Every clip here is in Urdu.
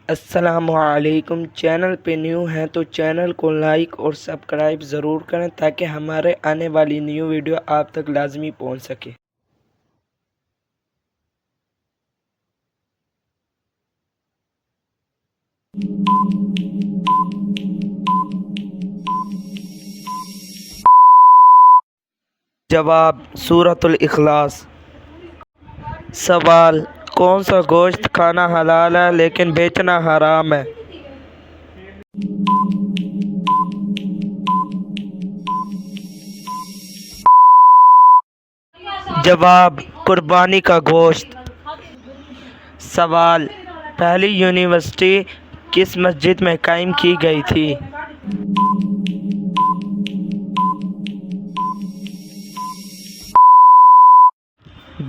السلام علیکم۔ چینل پہ نیو ہیں تو چینل کو لائک اور سبسکرائب ضرور کریں تاکہ ہمارے آنے والی نیو ویڈیو آپ تک لازمی پہنچ سکے۔ جواب: سورۃ الاخلاص۔ سوال: کون سا گوشت کھانا حلال ہے لیکن بیچنا حرام ہے؟ جواب: قربانی کا گوشت۔ سوال: پہلی یونیورسٹی کس مسجد میں قائم کی گئی تھی؟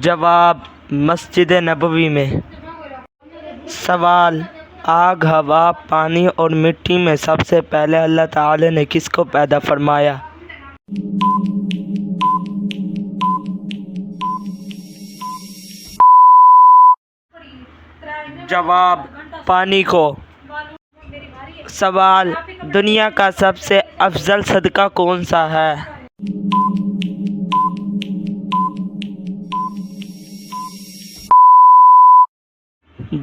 جواب: مسجد نبوی میں۔ سوال: آگ، ہوا، پانی اور مٹی میں سب سے پہلے اللہ تعالی نے کس کو پیدا فرمایا؟ جواب: پانی کو۔ سوال: دنیا کا سب سے افضل صدقہ کون سا ہے؟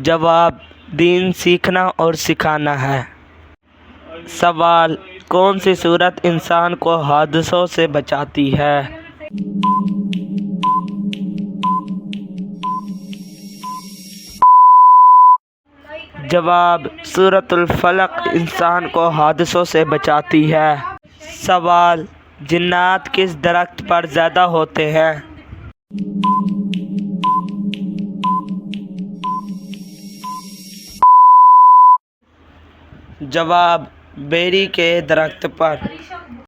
جواب: دین سیکھنا اور سکھانا ہے۔ سوال: کون سی صورت انسان کو حادثوں سے بچاتی ہے؟ جواب: سورۃ الفلق انسان کو حادثوں سے بچاتی ہے۔ سوال: جنات کس درخت پر زیادہ ہوتے ہیں؟ جواب: بیری کے درخت پر۔